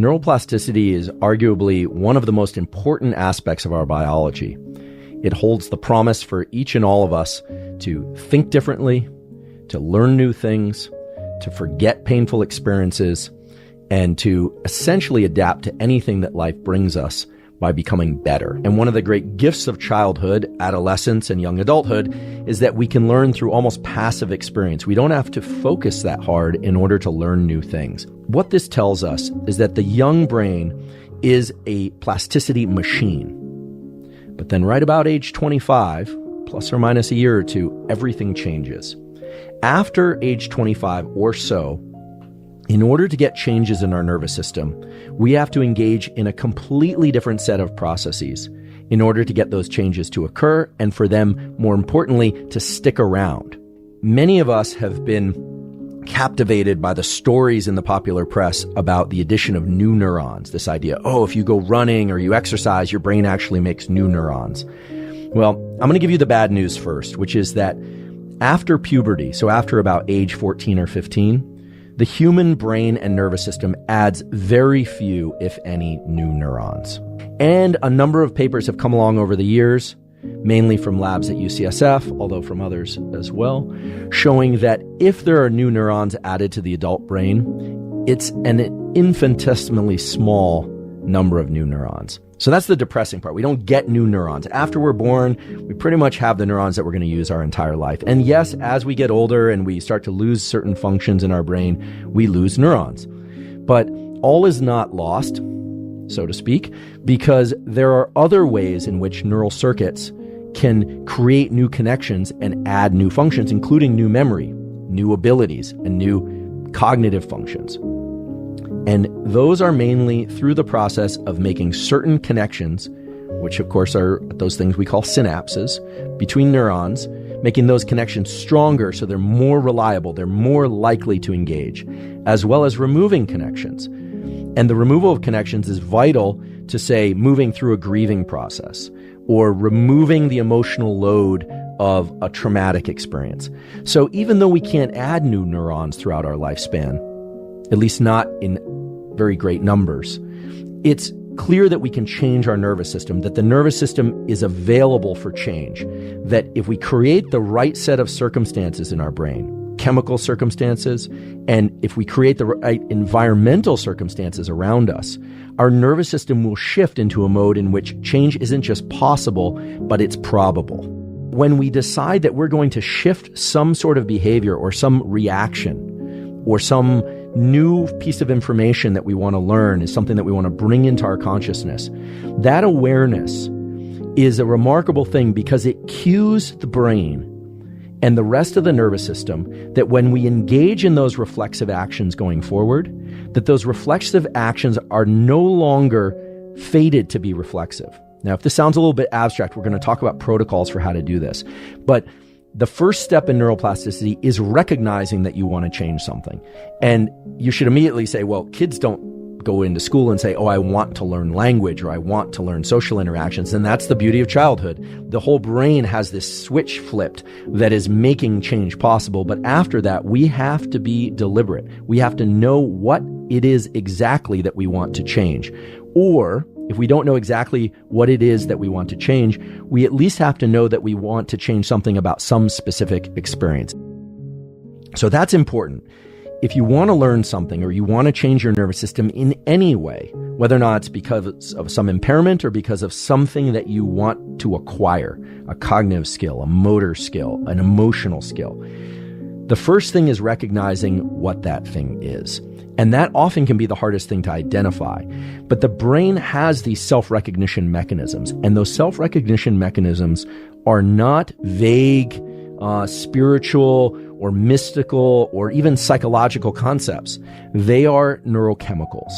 Neuroplasticity is arguably one of the most important aspects of our biology. It holds the promise for each and all of us to think differently, to learn new things, to forget painful experiences, and to essentially adapt to anything that life brings us by becoming better. And one of the great gifts of childhood, adolescence, and young adulthood is that we can learn through almost passive experience. We don't have to focus that hard in order to learn new things. What this tells us is that the young brain is a plasticity machine. But then right about age 25, plus or minus a year or two, everything changes. After age 25 or so, in order to get changes in our nervous system, we have to engage in a completely different set of processes in order to get those changes to occur and for them, more importantly, to stick around. Many of us have been captivated by the stories in the popular press about the addition of new neurons. This idea, if you go running or you exercise, your brain actually makes new neurons. Well, I'm going to give you the bad news first, which is that after puberty, so after about age 14 or 15, the human brain and nervous system adds very few, if any, new neurons. And a number of papers have come along over the years, mainly from labs at UCSF, although from others as well, showing that if there are new neurons added to the adult brain, it's an infinitesimally small number of new neurons. So that's the depressing part. We don't get new neurons. After we're born, we pretty much have the neurons that we're going to use our entire life. And yes, as we get older and we start to lose certain functions in our brain, we lose neurons. But all is not lost, so to speak, because there are other ways in which neural circuits can create new connections and add new functions, including new memory, new abilities, and new cognitive functions. And those are mainly through the process of making certain connections, which of course are those things we call synapses, between neurons, making those connections stronger so they're more reliable, they're more likely to engage, as well as removing connections. And the removal of connections is vital to, say, moving through a grieving process or removing the emotional load of a traumatic experience. So even though we can't add new neurons throughout our lifespan, at least not in very great numbers, it's clear that we can change our nervous system, that the nervous system is available for change, that if we create the right set of circumstances in our brain, chemical circumstances, and if we create the right environmental circumstances around us, our nervous system will shift into a mode in which change isn't just possible, but it's probable. When we decide that we're going to shift some sort of behavior or some reaction or some new piece of information that we want to learn, is something that we want to bring into our consciousness, that awareness is a remarkable thing because it cues the brain and the rest of the nervous system that when we engage in those reflexive actions going forward, that those reflexive actions are no longer fated to be reflexive. Now, if this sounds a little bit abstract, we're going to talk about protocols for how to do this. But the first step in neuroplasticity is recognizing that you want to change something. And you should immediately say, well, kids don't go into school and say, I want to learn language or I want to learn social interactions. And that's the beauty of childhood. The whole brain has this switch flipped that is making change possible. But after that, we have to be deliberate. We have to know what it is exactly that we want to change. Or if we don't know exactly what it is that we want to change, we at least have to know that we want to change something about some specific experience. So that's important. If you want to learn something or you want to change your nervous system in any way, whether or not it's because of some impairment or because of something that you want to acquire, a cognitive skill, a motor skill, an emotional skill, the first thing is recognizing what that thing is. And that often can be the hardest thing to identify. But the brain has these self-recognition mechanisms, and those self-recognition mechanisms are not vague, spiritual or mystical or even psychological concepts. They are neurochemicals.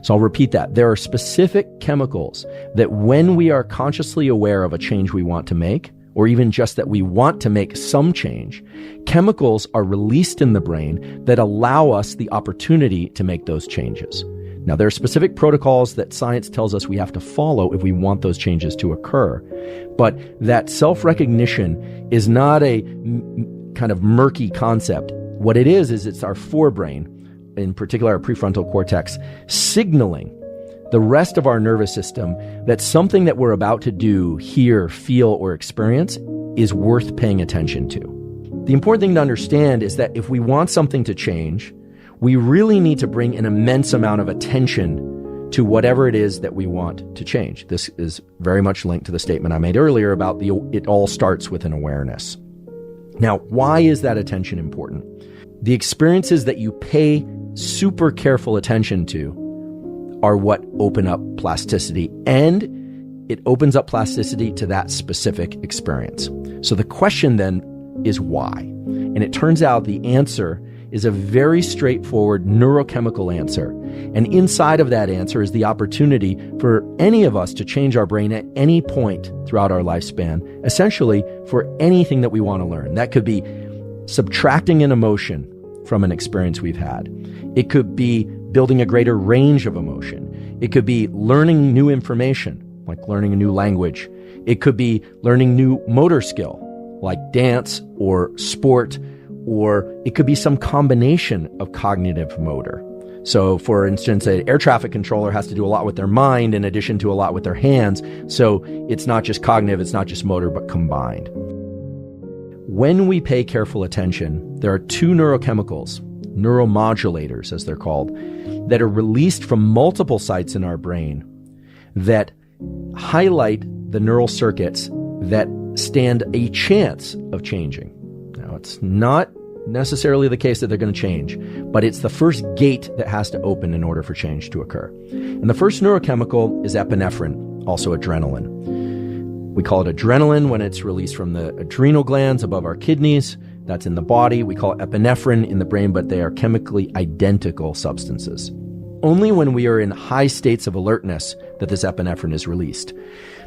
So I'll repeat that. There are specific chemicals that when we are consciously aware of a change we want to make, or even just that we want to make some change, chemicals are released in the brain that allow us the opportunity to make those changes. Now, there are specific protocols that science tells us we have to follow if we want those changes to occur. But that self-recognition is not a kind of murky concept. What it is it's our forebrain, in particular our prefrontal cortex, signaling the rest of our nervous system that something that we're about to do, hear, feel, or experience is worth paying attention to. The important thing to understand is that if we want something to change, we really need to bring an immense amount of attention to whatever it is that we want to change. This is very much linked to the statement I made earlier about it all starts with an awareness. Now, why is that attention important? The experiences that you pay super careful attention to are what open up plasticity, and it opens up plasticity to that specific experience. So the question then is why? And it turns out the answer is a very straightforward neurochemical answer. And inside of that answer is the opportunity for any of us to change our brain at any point throughout our lifespan, essentially for anything that we want to learn. That could be subtracting an emotion from an experience we've had. It could be building a greater range of emotion. It could be learning new information, like learning a new language. It could be learning new motor skill, like dance or sport, or it could be some combination of cognitive motor. So, for instance, an air traffic controller has to do a lot with their mind in addition to a lot with their hands. So it's not just cognitive, it's not just motor, but combined. When we pay careful attention, there are two neurochemicals, neuromodulators as they're called, that are released from multiple sites in our brain that highlight the neural circuits that stand a chance of changing. Now, it's not necessarily the case that they're going to change, but it's the first gate that has to open in order for change to occur. And the first neurochemical is epinephrine, also adrenaline. We call it adrenaline when it's released from the adrenal glands above our kidneys. That's in the body. We call it epinephrine in the brain, but they are chemically identical substances. Only when we are in high states of alertness that this epinephrine is released.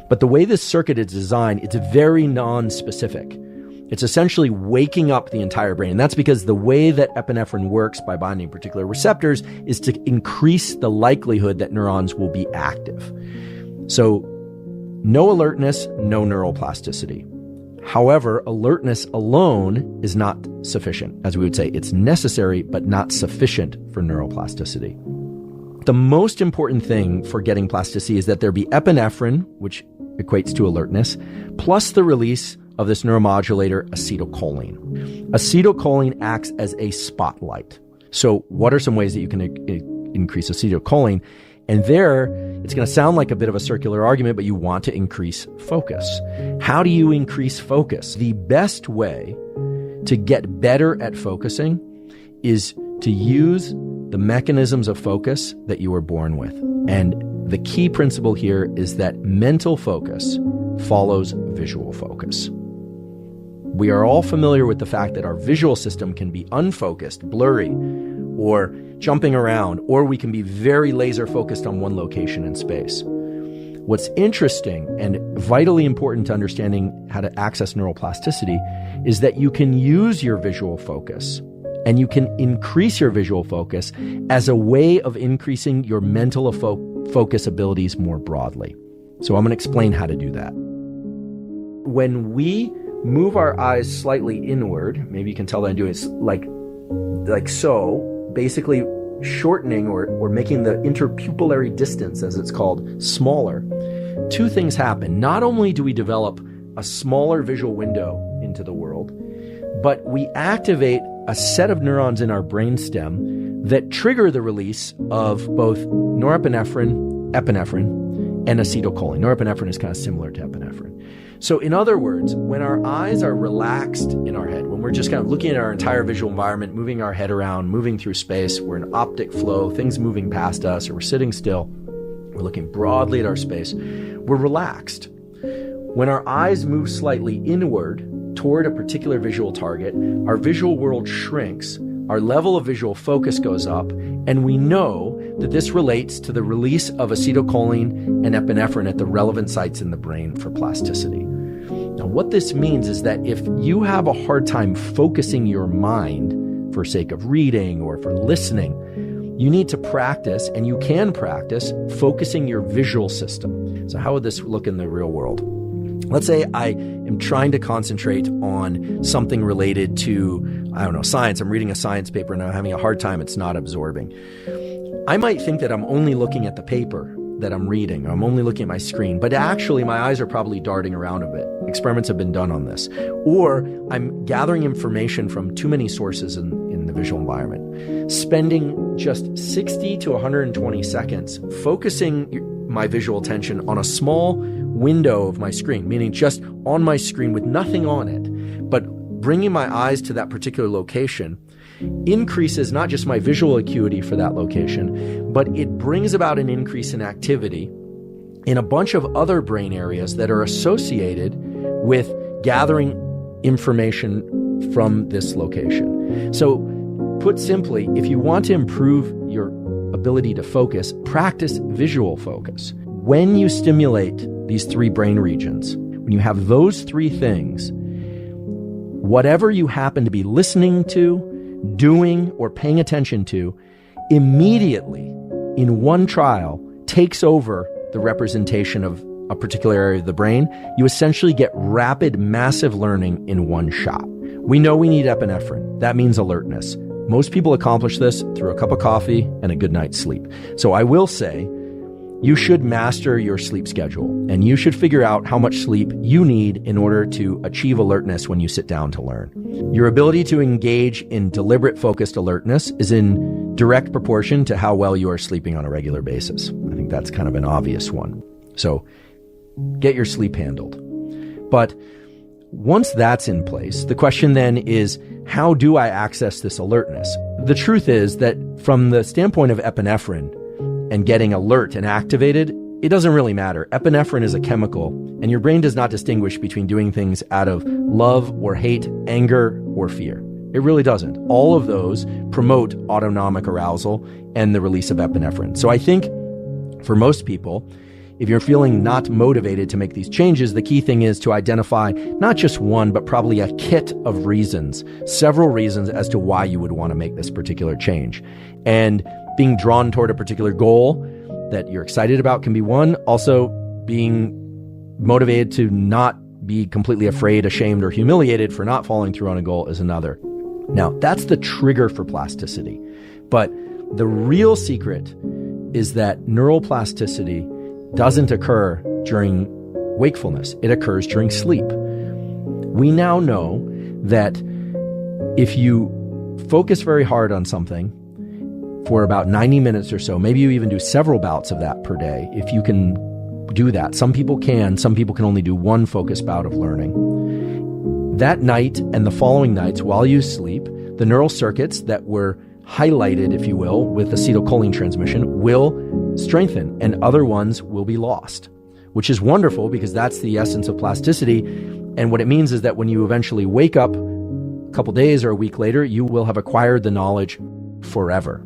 But the way this circuit is designed, it's very non-specific. It's essentially waking up the entire brain. And that's because the way that epinephrine works by binding particular receptors is to increase the likelihood that neurons will be active. So no alertness, no neuroplasticity. However, alertness alone is not sufficient. As we would say, it's necessary but not sufficient for neuroplasticity. The most important thing for getting plasticity is that there be epinephrine, which equates to alertness, plus the release of this neuromodulator, acetylcholine. Acetylcholine acts as a spotlight. So what are some ways that you can increase acetylcholine? And there, it's going to sound like a bit of a circular argument, but you want to increase focus. How do you increase focus? The best way to get better at focusing is to use the mechanisms of focus that you were born with. And the key principle here is that mental focus follows visual focus. We are all familiar with the fact that our visual system can be unfocused, blurry, or jumping around, or we can be very laser focused on one location in space. What's interesting and vitally important to understanding how to access neuroplasticity is that you can use your visual focus and you can increase your visual focus as a way of increasing your mental focus abilities more broadly. So I'm going to explain how to do that. When we move our eyes slightly inward, maybe you can tell that I'm doing it like so, basically shortening or making the interpupillary distance, as it's called, smaller, two things happen. Not only do we develop a smaller visual window into the world, but we activate a set of neurons in our brainstem that trigger the release of both norepinephrine, epinephrine, and acetylcholine. Norepinephrine is kind of similar to epinephrine. So in other words, when our eyes are relaxed in our head, when we're just kind of looking at our entire visual environment, moving our head around, moving through space, we're in optic flow, things moving past us, or we're sitting still, we're looking broadly at our space, we're relaxed. When our eyes move slightly inward toward a particular visual target, our visual world shrinks, our level of visual focus goes up, and we know that this relates to the release of acetylcholine and epinephrine at the relevant sites in the brain for plasticity. Now, what this means is that if you have a hard time focusing your mind for sake of reading or for listening, you need to practice, and you can practice, focusing your visual system. So how would this look in the real world? Let's say I am trying to concentrate on something related to, I don't know, science. I'm reading a science paper and I'm having a hard time. It's not absorbing. I might think that I'm only looking at the paper that I'm reading. I'm only looking at my screen, but actually my eyes are probably darting around a bit. Experiments have been done on this. Or I'm gathering information from too many sources in the visual environment. Spending just 60 to 120 seconds focusing my visual attention on a small window of my screen, meaning just on my screen with nothing on it, but bringing my eyes to that particular location increases not just my visual acuity for that location, but it brings about an increase in activity in a bunch of other brain areas that are associated with gathering information from this location. So, put simply, if you want to improve your ability to focus, practice visual focus. When you stimulate these three brain regions, when you have those three things, whatever you happen to be listening to, doing, or paying attention to, immediately in one trial takes over the representation of a particular area of the brain. You essentially get rapid, massive learning in one shot. We know we need epinephrine. That means alertness. Most people accomplish this through a cup of coffee and a good night's sleep. So I will say, you should master your sleep schedule, and you should figure out how much sleep you need in order to achieve alertness when you sit down to learn. Your ability to engage in deliberate, focused alertness is in direct proportion to how well you are sleeping on a regular basis. I think that's kind of an obvious one. So get your sleep handled. But once that's in place, the question then is, how do I access this alertness? The truth is that from the standpoint of epinephrine and getting alert and activated, it doesn't really matter. Epinephrine is a chemical, and your brain does not distinguish between doing things out of love or hate, anger or fear. It really doesn't. All of those promote autonomic arousal and the release of epinephrine. So I think for most people, if you're feeling not motivated to make these changes, the key thing is to identify not just one, but probably a kit of reasons, several reasons as to why you would want to make this particular change. And being drawn toward a particular goal that you're excited about can be one. Also, being motivated to not be completely afraid, ashamed, or humiliated for not following through on a goal is another. Now, that's the trigger for plasticity. But the real secret is that neuroplasticity doesn't occur during wakefulness. It occurs during sleep. We now know that if you focus very hard on something for about 90 minutes or so, maybe you even do several bouts of that per day, if you can do that. Some people can only do one focus bout of learning. That night and the following nights while you sleep, the neural circuits that were highlighted, if you will, with acetylcholine transmission will strengthen and other ones will be lost, which is wonderful because that's the essence of plasticity. And what it means is that when you eventually wake up a couple days or a week later, you will have acquired the knowledge forever.